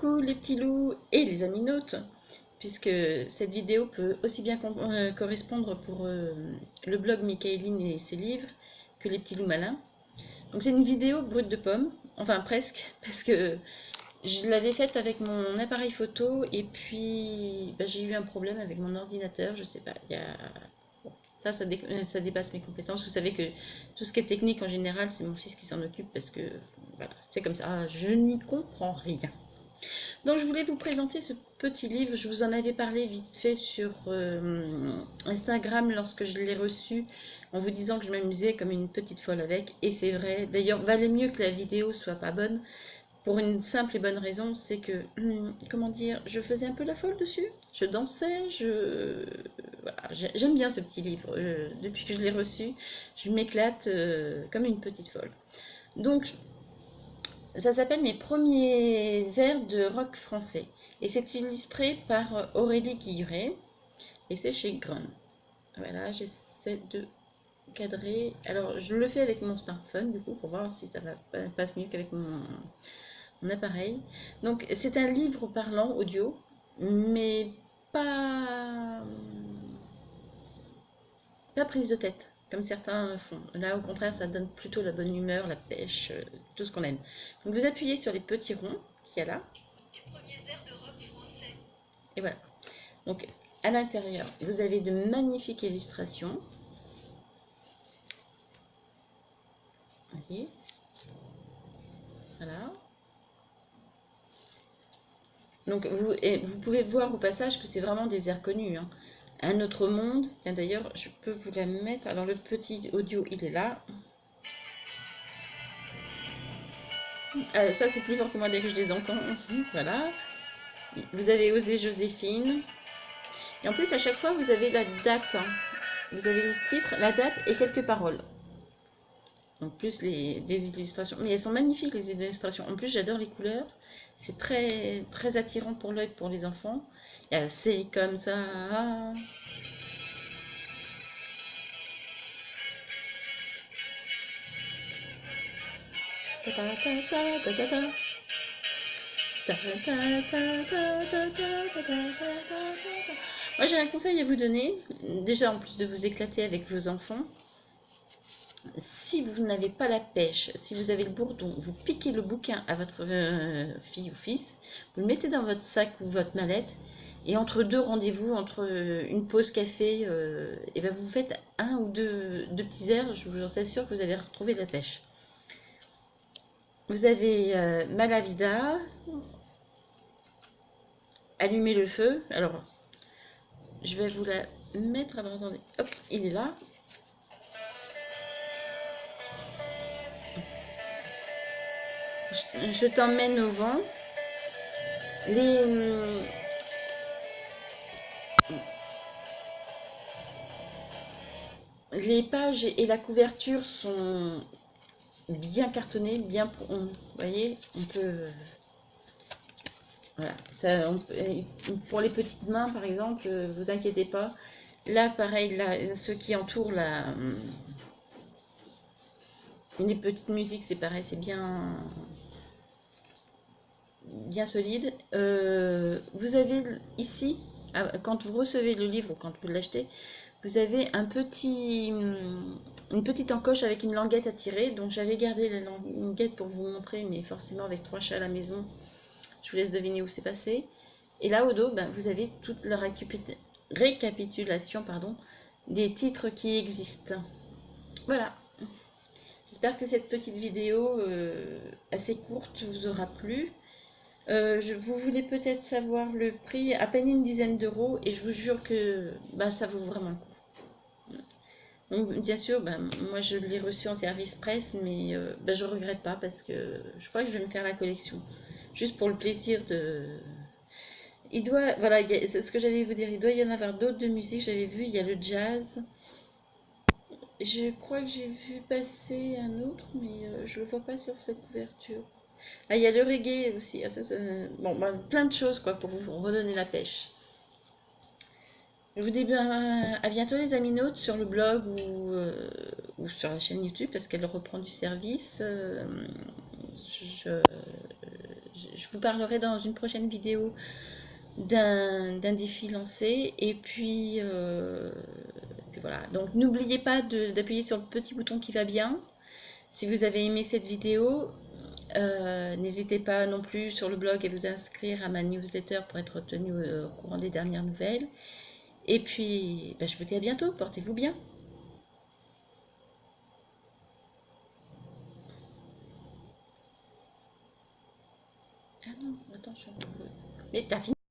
Coucou les petits loups et les aminautes, puisque cette vidéo peut aussi bien correspondre pour le blog Michaeline et ses livres que les petits loups malins. Donc c'est une vidéo brute de pomme, enfin presque, parce que je l'avais faite avec mon appareil photo et puis j'ai eu un problème avec mon ordinateur, je sais pas, il y a... Bon, ça dépasse mes compétences. Vous savez que tout ce qui est technique en général, c'est mon fils qui s'en occupe parce que voilà, c'est comme ça, je n'y comprends rien. Donc je voulais vous présenter ce petit livre. Je vous en avais parlé vite fait sur Instagram lorsque je l'ai reçu en vous disant que je m'amusais comme une petite folle avec. Et c'est vrai. D'ailleurs, valait mieux que la vidéo soit pas bonne pour une simple et bonne raison, c'est que, comment dire, je faisais un peu la folle dessus. Je dansais, voilà, j'aime bien ce petit livre. Depuis que je l'ai reçu, je m'éclate comme une petite folle. Donc, ça s'appelle Mes premiers airs de rock français. Et c'est illustré par Aurélie Guilleret. Et c'est chez Grun. Voilà, j'essaie de cadrer. Alors, je le fais avec mon smartphone, du coup, pour voir si ça passe mieux qu'avec mon appareil. Donc, c'est un livre parlant, audio, mais pas prise de tête, comme certains font. Là, au contraire, ça donne plutôt la bonne humeur, la pêche, tout ce qu'on aime. Donc, vous appuyez sur les petits ronds qu'il y a là. Et voilà. Donc, à l'intérieur, vous avez de magnifiques illustrations. Voyez. Voilà. Donc, vous pouvez voir au passage que c'est vraiment des airs connus. Hein. Un autre monde. Tiens, d'ailleurs, je peux vous la mettre. Alors, le petit audio, il est là. Ça, c'est plus fort que moi dès que je les entends. Voilà. Vous avez Osé Joséphine. Et en plus, à chaque fois, vous avez la date. Hein. Vous avez le titre, la date et quelques paroles. Donc, plus des illustrations. Mais elles sont magnifiques, les illustrations. En plus, j'adore les couleurs. C'est très, très attirant pour l'œil, pour les enfants. C'est comme ça. Moi, j'ai un conseil à vous donner. Déjà, en plus de vous éclater avec vos enfants, si vous n'avez pas la pêche, si vous avez le bourdon, vous piquez le bouquin à votre fille ou fils, vous le mettez dans votre sac ou votre mallette, et entre deux rendez-vous, entre une pause café, et ben vous faites un ou deux petits airs, je vous en assure que vous allez retrouver de la pêche. Vous avez Malavida, Allumer le feu. Alors, je vais vous la mettre. Alors, attendez. Hop, il est là. Je t'emmène au vent. Les pages et la couverture sont bien cartonnées, bien... Vous voyez, on peut... Voilà, ça, pour les petites mains, par exemple, vous inquiétez pas. Là, pareil, là, ce qui entoure les petites musiques, c'est pareil, c'est bien solide. Vous avez ici, quand vous recevez le livre ou quand vous l'achetez, vous avez une petite encoche avec une languette à tirer. Donc j'avais gardé la languette pour vous montrer, mais forcément avec 3 chats à la maison, je vous laisse deviner où c'est passé. Et là au dos, vous avez toute la récapitulation des titres qui existent. Voilà. J'espère que cette petite vidéo assez courte vous aura plu. Vous voulez peut-être savoir le prix, à peine une dizaine d'euros, et je vous jure que ça vaut vraiment le coup. Donc, bien sûr, moi je l'ai reçu en service presse, mais je regrette pas parce que je crois que je vais me faire la collection. Juste pour le plaisir de... Voilà, c'est ce que j'allais vous dire, il doit y en avoir d'autres de musique, j'avais vu, il y a le jazz. Je crois que j'ai vu passer un autre, mais je le vois pas sur cette couverture. Ah, il y a le reggae aussi. Ah, bon, plein de choses quoi pour vous redonner la pêche. Je vous dis à bientôt les aminautes sur le blog ou sur la chaîne YouTube parce qu'elle reprend du service. Je vous vous parlerai dans une prochaine vidéo d'un défi lancé. Et puis voilà. Donc n'oubliez pas d'appuyer sur le petit bouton qui va bien. Si vous avez aimé cette vidéo, n'hésitez pas non plus sur le blog à vous inscrire à ma newsletter pour être tenu au courant des dernières nouvelles. Et puis, je vous dis à bientôt. Portez-vous bien. Ah non, attends, je suis en train de... Mais t'as fini?